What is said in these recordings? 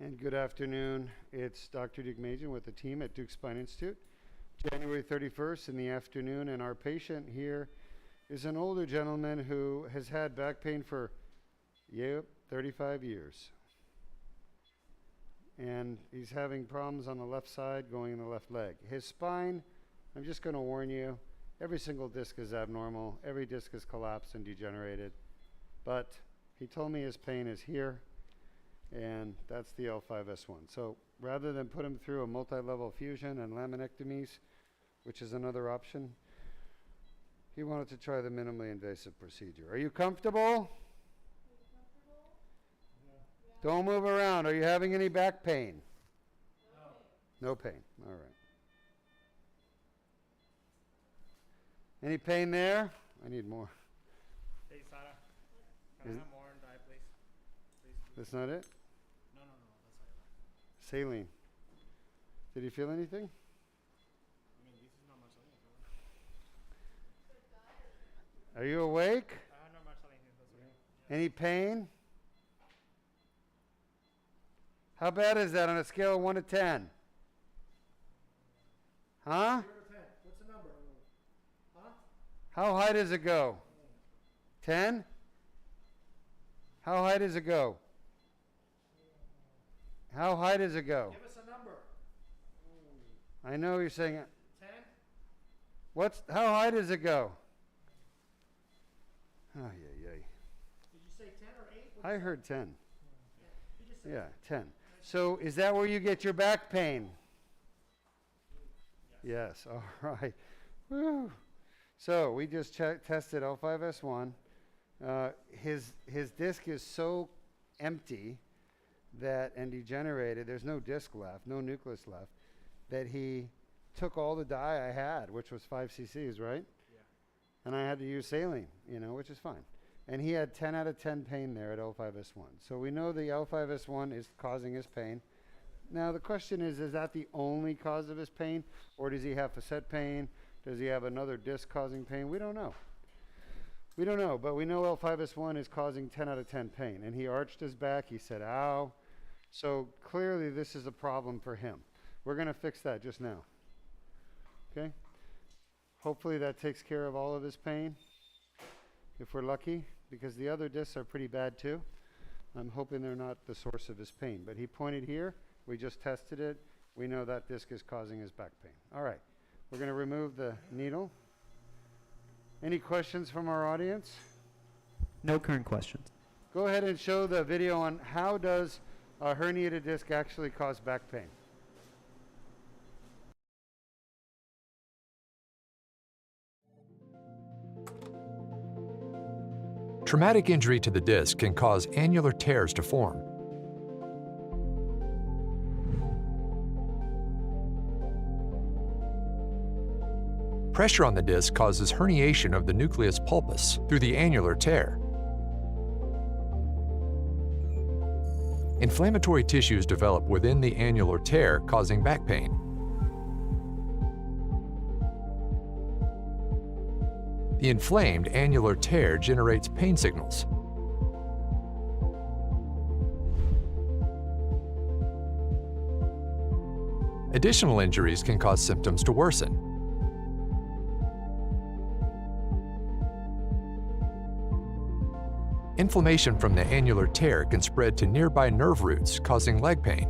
And good afternoon. It's Dr. Duke Majan with the team at Duke Spine Institute. January 31st in the afternoon, and our patient here is an older gentleman who has had back pain for, 35 years. And he's having problems on the left side going in the left leg. His spine, I'm just going to warn you, every single disc is abnormal. Every disc is collapsed and degenerated. But he told me his pain is here, and that's the L5-S1. So rather than put him through a multi-level fusion and laminectomies, which is another option, he wanted to try the minimally invasive procedure. Are you comfortable? Don't move around. Are you having any back pain? No. No pain. All right. Any pain there? I need more. Hey, Sarah. Can I have more and dye, please? Please? That's not it? No. That's all right. Saline. Did you feel anything? I mean, this is not Marceline. Are you awake? I have no Marceline here. That's okay. Yeah. Any pain? How bad is that on a scale of 1 to 10? Huh? 0 to 10. What's the number? Huh? How high does it go? 10? How high does it go? How high does it go? Give us a number. I know you're saying it. 10? How high does it go? Oh, yeah. Did you say 10 or 8? I heard 10. Yeah. You just said Yeah, 10. So is that where you get your back pain? Yes. All right. Woo. So we just tested L5-S1. His disc is so empty and degenerated, there's no disc left, no nucleus left, that he took all the dye I had, which was 5 cc's, right? Yeah. And I had to use saline, which is fine. And he had 10 out of 10 pain there at L5-S1. So we know the L5-S1 is causing his pain. Now the question is that the only cause of his pain? Or does he have facet pain? Does he have another disc causing pain? We don't know. We don't know, but we know L5-S1 is causing 10 out of 10 pain. And he arched his back, he said, ow. So clearly this is a problem for him. We're gonna fix that just now, okay? Hopefully that takes care of all of his pain, if we're lucky, because the other discs are pretty bad too. I'm hoping they're not the source of his pain, but he pointed here, we just tested it. We know that disc is causing his back pain. All right, we're gonna remove the needle. Any questions from our audience? No current questions. Go ahead and show the video on how does a herniated disc actually cause back pain. Traumatic injury to the disc can cause annular tears to form. Pressure on the disc causes herniation of the nucleus pulpus through the annular tear. Inflammatory tissues develop within the annular tear, causing back pain. The inflamed annular tear generates pain signals. Additional injuries can cause symptoms to worsen. Inflammation from the annular tear can spread to nearby nerve roots, causing leg pain.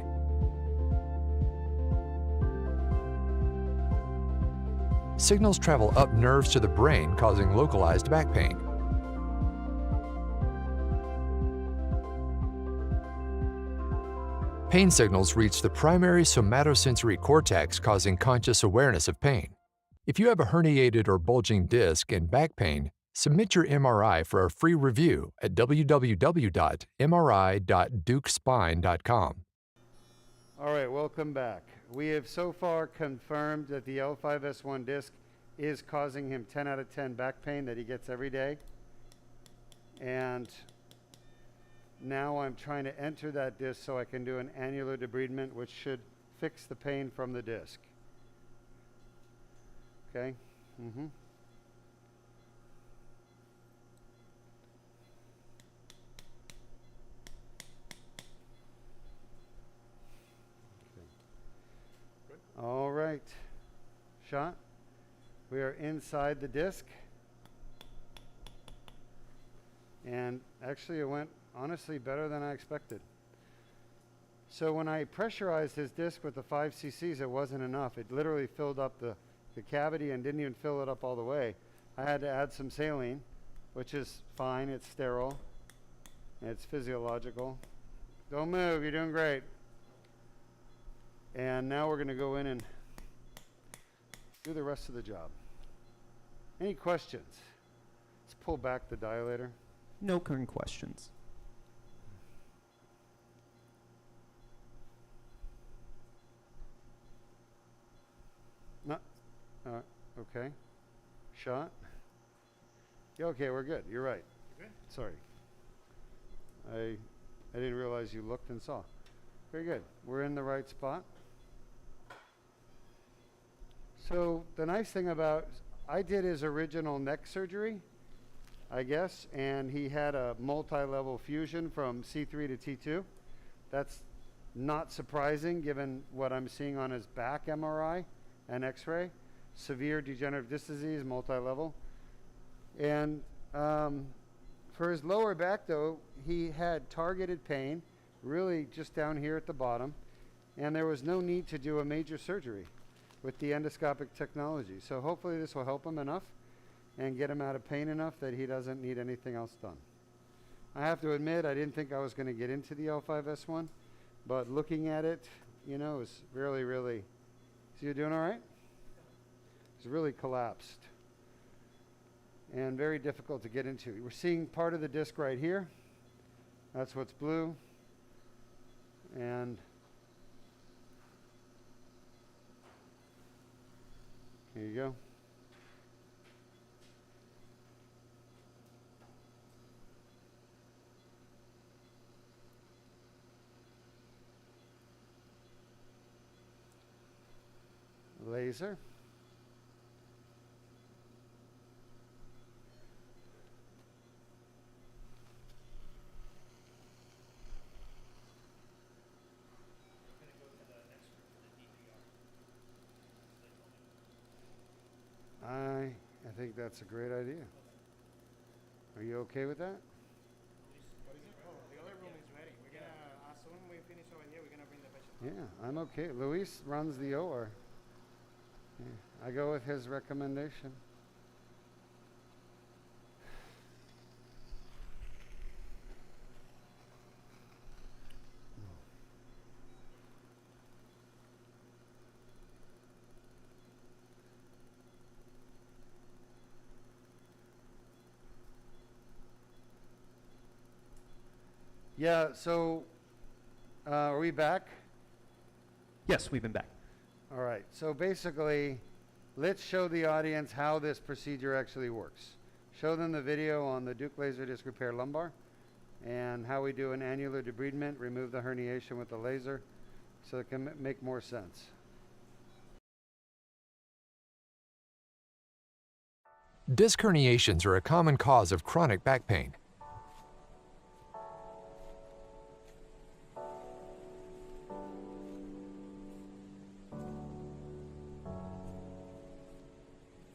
Signals travel up nerves to the brain, causing localized back pain. Pain signals reach the primary somatosensory cortex, causing conscious awareness of pain. If you have a herniated or bulging disc and back pain, submit your MRI for a free review at www.mri.dukespine.com. All right, welcome back. We have so far confirmed that the L5-S1 disc is causing him 10 out of 10 back pain that he gets every day. And now I'm trying to enter that disc so I can do an annular debridement, which should fix the pain from the disc. Okay? shot. We are inside the disc. And actually it went honestly better than I expected. So when I pressurized his disc with the 5 cc's, it wasn't enough. It literally filled up the cavity and didn't even fill it up all the way. I had to add some saline, which is fine. It's sterile. It's physiological. Don't move. You're doing great. And now we're going to go in and do the rest of the job. Any questions? Let's pull back the dilator. No current questions. No. Okay. Shot. Yeah, okay, we're good. You're right. You good? Sorry. I didn't realize you looked and saw. Very good. We're in the right spot. So the nice thing about, I did his original neck surgery, I guess, and he had a multi-level fusion from C3 to T2. That's not surprising given what I'm seeing on his back MRI and X-ray. Severe degenerative disc disease, multi-level. And for his lower back though, he had targeted pain, really just down here at the bottom, and there was no need to do a major surgery with the endoscopic technology. So hopefully this will help him enough and get him out of pain enough that he doesn't need anything else done. I have to admit, I didn't think I was going to get into the L5-S1, but looking at it, you know, it's really, really, so you're doing all right? It's really collapsed and very difficult to get into. We're seeing part of the disc right here. That's what's blue. And here you go. Laser. I think that's a great idea. Are you okay with that? What is it? Oh, the other room is ready. We're gonna, as soon as we finish over here, we're gonna bring the patient. Yeah, I'm okay. Luis runs the OR. Yeah, I go with his recommendation. Yeah, so are we back? Yes, we've been back. All right, so basically, let's show the audience how this procedure actually works. Show them the video on the Duke laser disc repair lumbar and how we do an annular debridement, remove the herniation with the laser so it can make more sense. Disc herniations are a common cause of chronic back pain.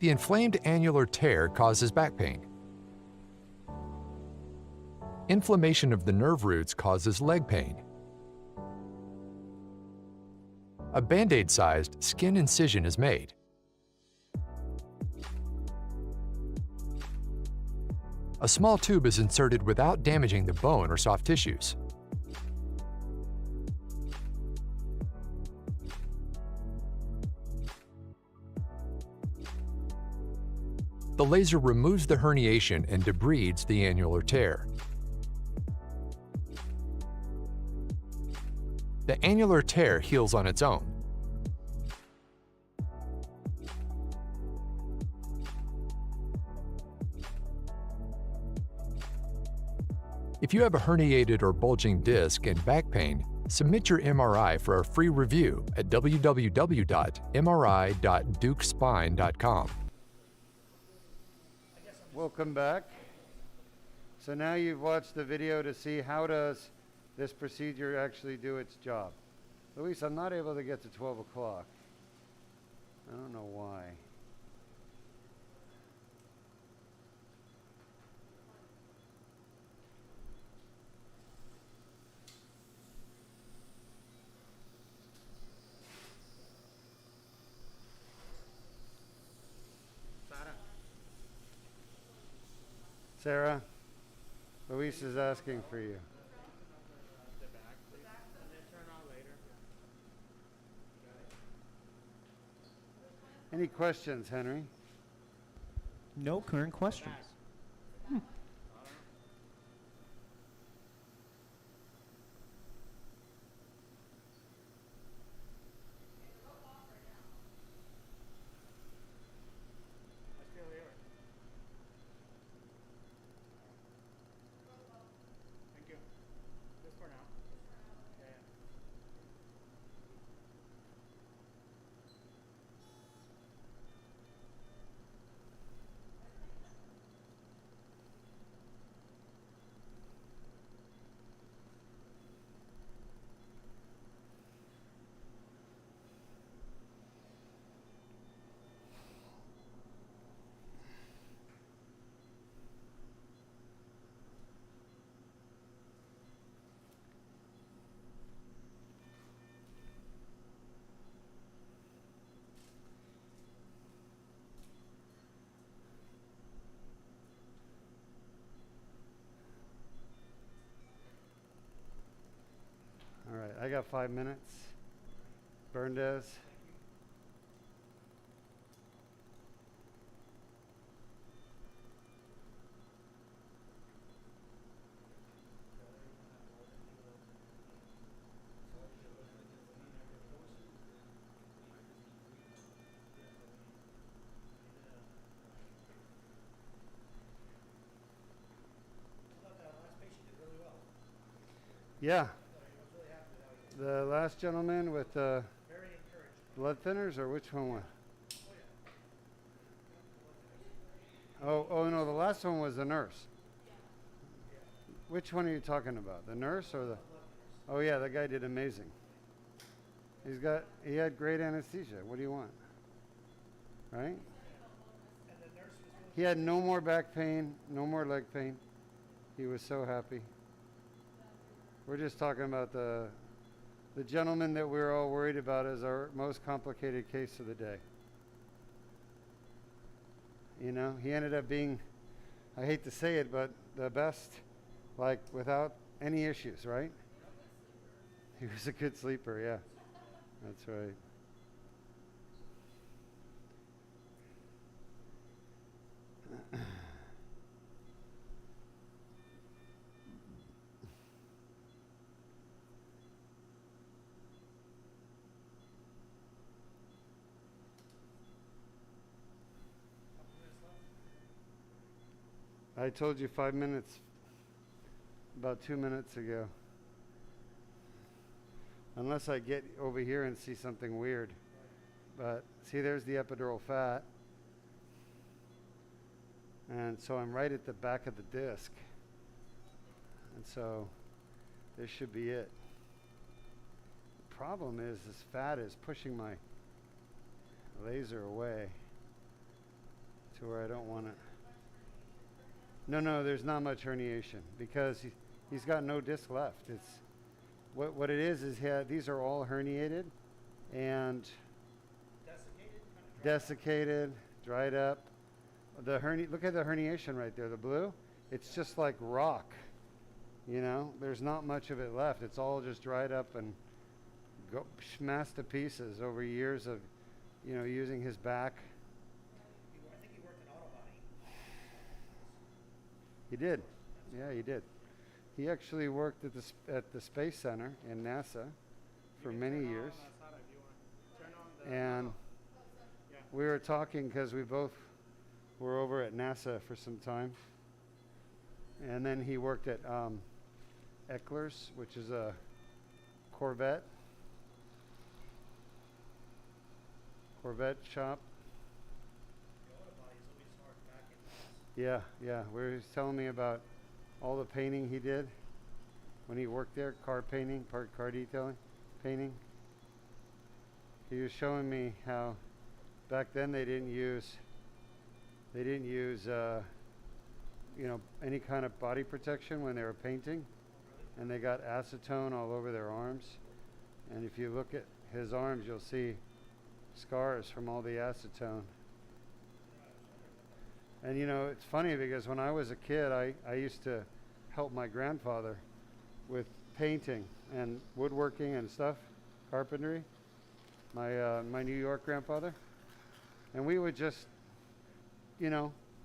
The inflamed annular tear causes back pain. Inflammation of the nerve roots causes leg pain. A Band-Aid-sized skin incision is made. A small tube is inserted without damaging the bone or soft tissues. The laser removes the herniation and debrides the annular tear. The annular tear heals on its own. If you have a herniated or bulging disc and back pain, submit your MRI for a free review at www.mri.dukespine.com. Welcome back. So now you've watched the video to see how does this procedure actually do its job. Luis, I'm not able to get to 12 o'clock. I don't know why. Sarah. Sarah, Luis is asking for you. The back, please. And then turn on later. Any questions, Henry? No current questions. I still hear it. Thank you. Just for now. Yeah, yeah. All right, I got 5 minutes. Berndes. Yeah. The last gentleman with the blood thinners, or which one was? Oh no, the last one was the nurse. Which one are you talking about? The nurse or the? Oh yeah, that guy did amazing. He had great anesthesia. What do you want? Right? He had no more back pain, no more leg pain. He was so happy. We're just talking about the gentleman that we're all worried about as our most complicated case of the day. You know, he ended up being, I hate to say it, but the best, like without any issues, right? He was a good sleeper, yeah. That's right. I told you 5 minutes about 2 minutes ago. Unless I get over here and see something weird. But see, there's the epidural fat. And so I'm right at the back of the disc. And so this should be it. The problem is this fat is pushing my laser away to where I don't want it. No, there's not much herniation because he's got no disc left. It's what it is these are all herniated and desiccated, dried up. Look at the herniation right there, the blue. It's just like rock. You know, there's not much of it left. It's all just dried up and smashed to pieces over years of, using his back. I think he worked in auto body. He did. Yeah, he did. He actually worked at the Space Center in NASA for many years. And we were talking because we both were over at NASA for some time. And then he worked at Eckler's, which is a Corvette shop. Yeah. He was telling me about all the painting he did when he worked there, car painting, car detailing, painting. He was showing me how back then they didn't use any kind of body protection when they were painting, and they got acetone all over their arms. And if you look at his arms, you'll see scars from all the acetone. And it's funny because when I was a kid, I used to help my grandfather with painting and woodworking and stuff, carpentry, my New York grandfather. And we would just,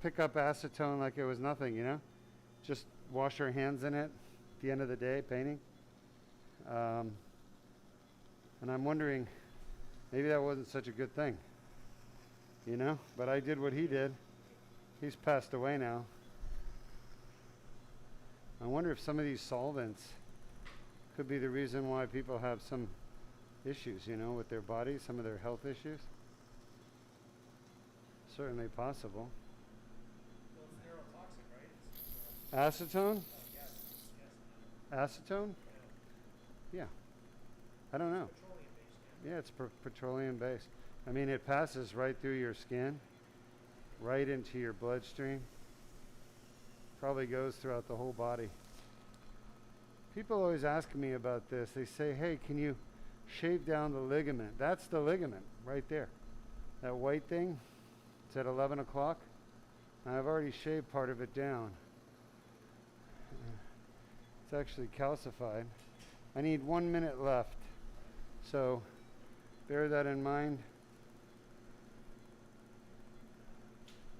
pick up acetone like it was nothing, just wash our hands in it at the end of the day painting. And I'm wondering, maybe that wasn't such a good thing, but I did what he did. He's passed away now. I wonder if some of these solvents could be the reason why people have some issues, with their bodies, some of their health issues. Certainly possible. Well, it's neurotoxic, right? Acetone? Yes. Acetone? Yeah. I don't know. Petroleum-based, Yeah, it's petroleum based. I mean, it passes right through your skin, right into your bloodstream. Probably goes throughout the whole body. People always ask me about this. They say, hey, can you shave down the ligament? That's the ligament right there. That white thing, it's at 11 o'clock. I've already shaved part of it down. It's actually calcified. I need 1 minute left. So bear that in mind.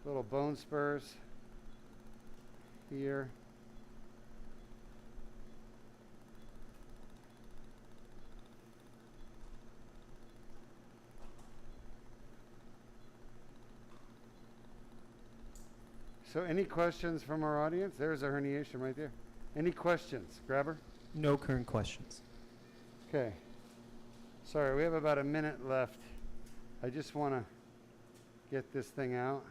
Little bone spurs here. So any questions from our audience? There's a herniation right there. Any questions? Grab her. No current questions. Okay. Sorry, we have about a minute left. I just want to get this thing out.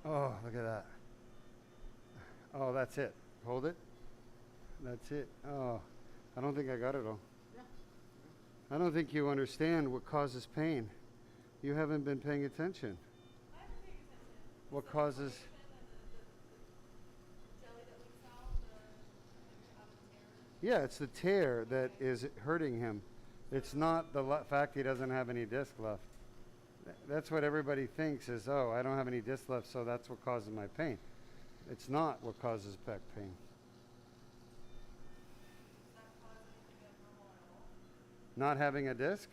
Oh, look at that. Oh, that's it. Hold it. That's it. Oh, I don't think I got it all. I don't think you understand what causes pain. You haven't been paying attention. What causes? Yeah, it's the tear that is hurting him. It's not the fact he doesn't have any disc left. That's what everybody thinks is, oh, I don't have any disc left, so that's what causes my pain. It's not what causes back pain. Not having a disc?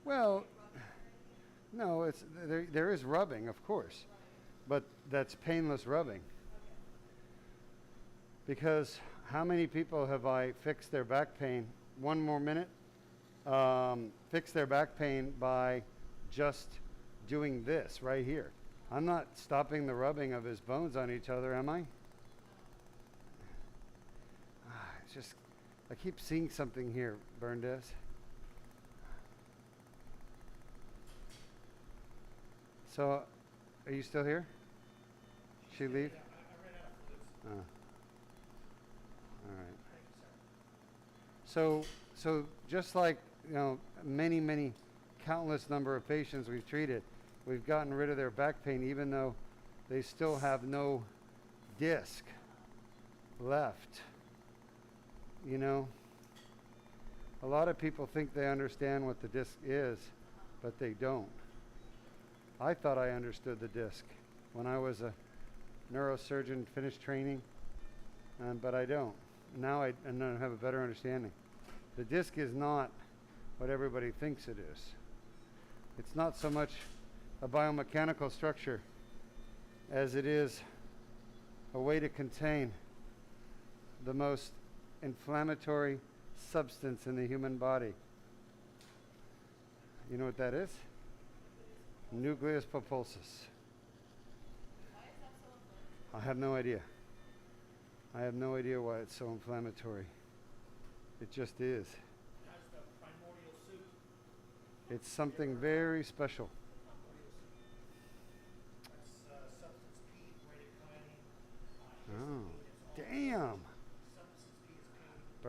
Well, no, it's there is rubbing, of course, but that's painless rubbing. Because how many people have I fixed their back pain? 1 more minute. Fix their back pain by just doing this right here. I'm not stopping the rubbing of his bones on each other, am I? It's just, I keep seeing something here, Berndes. So, are you still here? She leave? Yeah, I ran out of fluids. Oh. All right. Thank you, sir. So just like, many countless number of patients we've treated, we've gotten rid of their back pain even though they still have no disc left. A lot of people think they understand what the disc is, but they don't. I thought I understood the disc when I was a neurosurgeon, finished training, but I don't. Now I have a better understanding. The disc is not what everybody thinks it is. It's not so much a biomechanical structure as it is a way to contain the most inflammatory substance in the human body. You know what that is? Nucleus pulposus. I have no idea. I have no idea why it's so inflammatory. It just is. That's the primordial soup. It's something very special.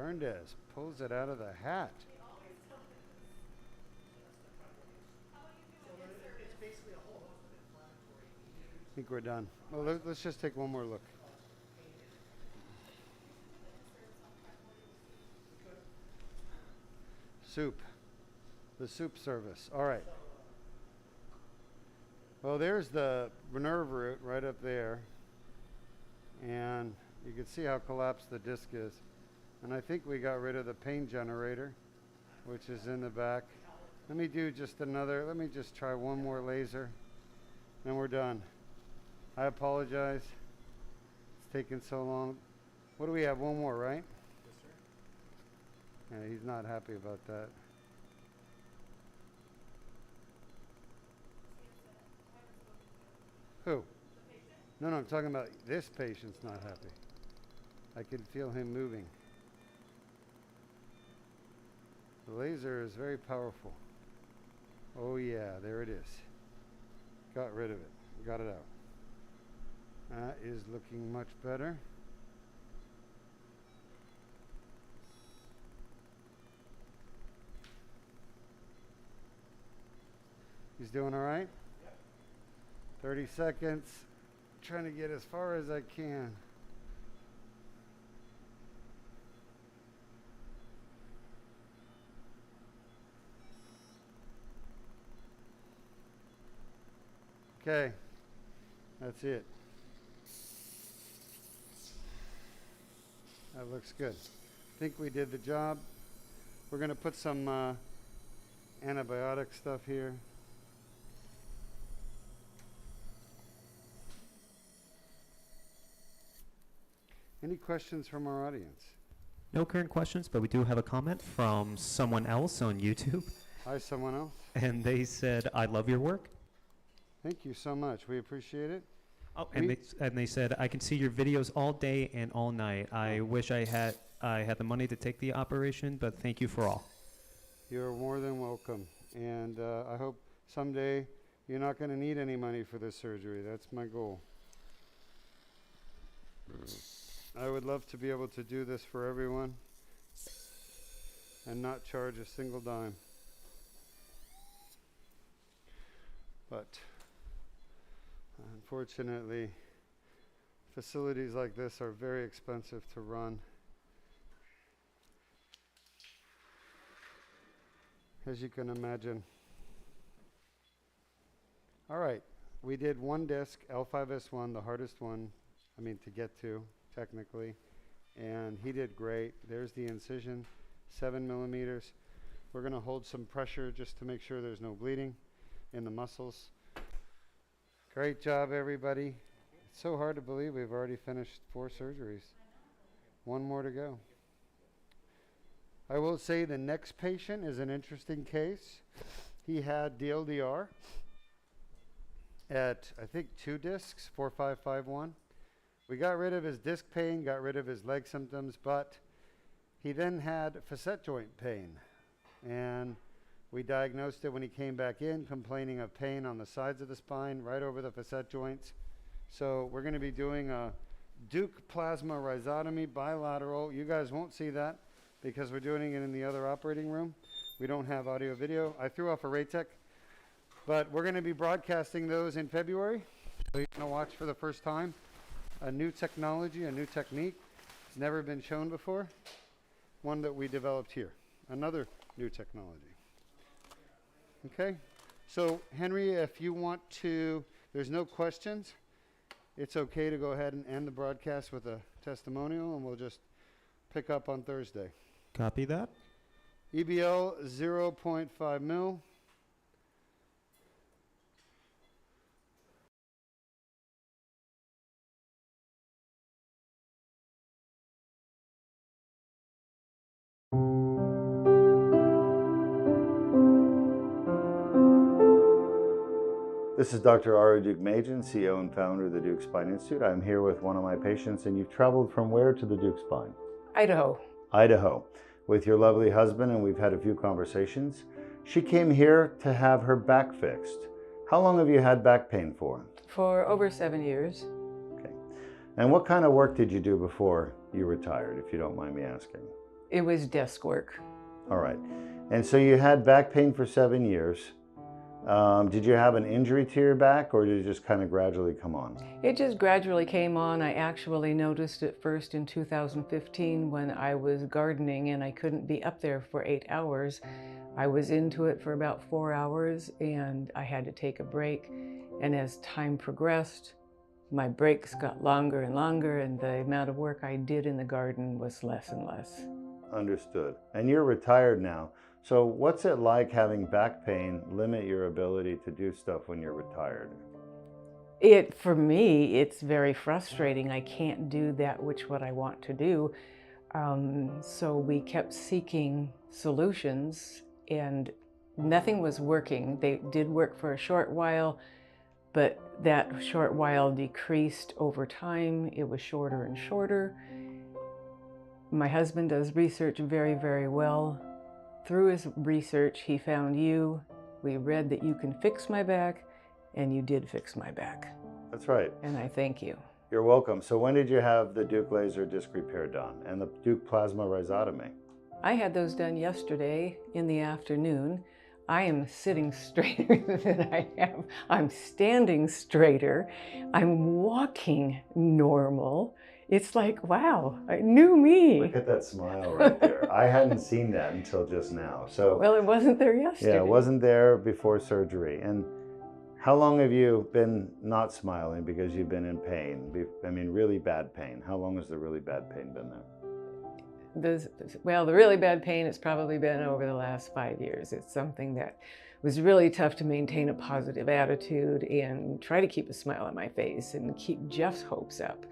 Berndes pulls it out of the hat. I think we're done. Well, let's just take one more look. Soup. The soup service. All right. Well, there's the nerve root right up there. And you can see how collapsed the disc is. And I think we got rid of the pain generator, which is in the back. Let me just try one more laser, and we're done. I apologize. It's taken so long. What do we have? One more, right? Yes, sir. Yeah, he's not happy about that. Who? No, I'm talking about this patient's not happy. I can feel him moving. The laser is very powerful. Oh yeah, there it is. Got rid of it. Got it out. That is looking much better. He's doing all right? Yep. 30 seconds. Trying to get as far as I can. Okay, that's it. That looks good. I think we did the job. We're going to put some antibiotic stuff here. Any questions from our audience? No current questions, but we do have a comment from someone else on YouTube. Hi, someone else. And they said, I love your work. Thank you so much. We appreciate it. Oh, and they said, I can see your videos all day and all night. I wish I had the money to take the operation, but thank you for all. You're more than welcome. And I hope someday you're not going to need any money for this surgery. That's my goal. I would love to be able to do this for everyone and not charge a single dime. But unfortunately, facilities like this are very expensive to run. As you can imagine. All right, we did one disc, L5-S1, the hardest one, to get to, technically. And he did great. There's the incision, 7 millimeters. We're gonna hold some pressure just to make sure there's no bleeding in the muscles. Great job, everybody. It's so hard to believe we've already finished 4 surgeries. One more to go. I will say the next patient is an interesting case. He had DLDR at, I think, 2 discs, 4, 5, 5, 1. We got rid of his disc pain, got rid of his leg symptoms, but he then had facet joint pain. And we diagnosed it when he came back in, complaining of pain on the sides of the spine, right over the facet joints. So we're going to be doing a Duke plasma rhizotomy bilateral. You guys won't see that because we're doing it in the other operating room. We don't have audio video. I threw off a Raytec, but we're going to be broadcasting those in February. So you're going to watch for the first time a new technology, a new technique. It's never been shown before. One that we developed here. Another new technology. Okay, so Henry, if you want to, there's no questions. It's okay to go ahead and end the broadcast with a testimonial, and we'll just pick up on Thursday. Copy that. EBL 0.5 mil. This is Dr. Ari Duke-Majan, CEO and founder of the Duke Spine Institute. I'm here with one of my patients, and you've traveled from where to the Duke Spine? Idaho. Idaho, with your lovely husband, and we've had a few conversations. She came here to have her back fixed. How long have you had back pain for? For over 7 years. Okay. And what kind of work did you do before you retired, if you don't mind me asking? It was desk work. All right. And so you had back pain for 7 years. Did you have an injury to your back, or did it just kind of gradually come on? It just gradually came on. I actually noticed it first in 2015 when I was gardening and I couldn't be up there for 8 hours. I was into it for about 4 hours and I had to take a break. And as time progressed, my breaks got longer and longer, and the amount of work I did in the garden was less and less. Understood. And you're retired now. So what's it like having back pain limit your ability to do stuff when you're retired? For me, it's very frustrating. I can't do that what I want to do. So we kept seeking solutions and nothing was working. They did work for a short while, but that short while decreased over time. It was shorter and shorter. My husband does research very, very well. Through his research, he found you. We read that you can fix my back, and you did fix my back. That's right. And I thank you. You're welcome. So when did you have the Duke laser disc repair done and the Duke plasma rhizotomy? I had those done yesterday in the afternoon. I am sitting straighter than I have. I'm standing straighter. I'm walking normal. It's like, wow, new me. Look at that smile right there. I hadn't seen that until just now. So well, it wasn't there yesterday. yeah, it wasn't there before surgery. And how long have you been not smiling because you've been in pain? I mean, really bad pain. How long has the really bad pain been there? Well, the really bad pain has probably been over the last 5 years. It's something that was really tough to maintain a positive attitude and try to keep a smile on my face and keep Jeff's hopes up.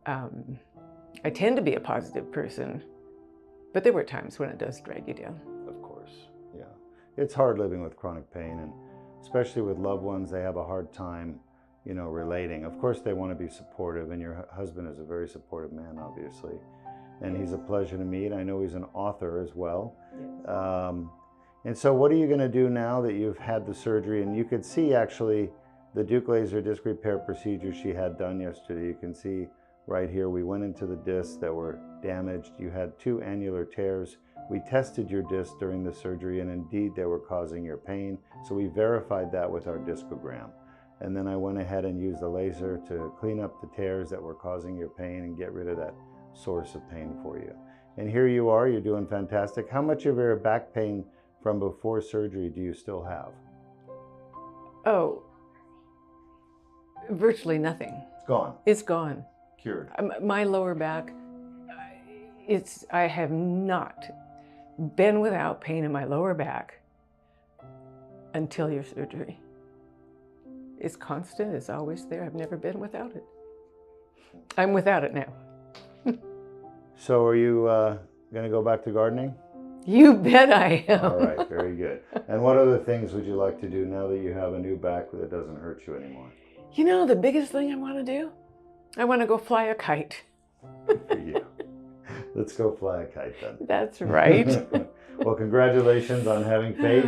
I tend to be a positive person, but there were times when it does drag you down. Of course, yeah. It's hard living with chronic pain, and especially with loved ones, they have a hard time, you know, relating. Of course, they want to be supportive, and your husband is a very supportive man, obviously. And he's a pleasure to meet. I know he's an author as well. Yes. And so what are you going to do now that you've had the surgery? And you could see actually the Duke laser disc repair procedure she had done yesterday. You can see right here, we went into the discs that were damaged. You had 2 annular tears. We tested your discs during the surgery, and indeed they were causing your pain. So we verified that with our discogram. And then I went ahead and used the laser to clean up the tears that were causing your pain and get rid of that source of pain for you. And here you are, you're doing fantastic. How much of your back pain from before surgery do you still have? Oh, virtually nothing. It's gone. It's gone. Cured. My lower back, I have not been without pain in my lower back until your surgery. It's constant, it's always there. I've never been without it. I'm without it now. So are you going to go back to gardening? You bet I am. All right, very good. And what other things would you like to do now that you have a new back that doesn't hurt you anymore? You know, the biggest thing I want to do? I want to go fly a kite. Good for you. Let's go fly a kite then. That's right. Well, congratulations on having faith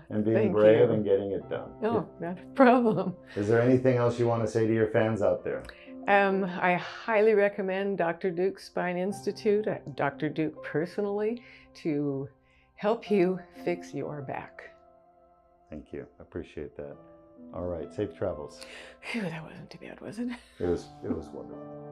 and being brave you. and getting it done. Oh, not a problem. Is there anything else you want to say to your fans out there? I highly recommend Dr. Duke's Spine Institute, Dr. Duke personally, to help you fix your back. Thank you. I appreciate that. All right. Safe travels. Phew, that wasn't too bad, was it? It was wonderful.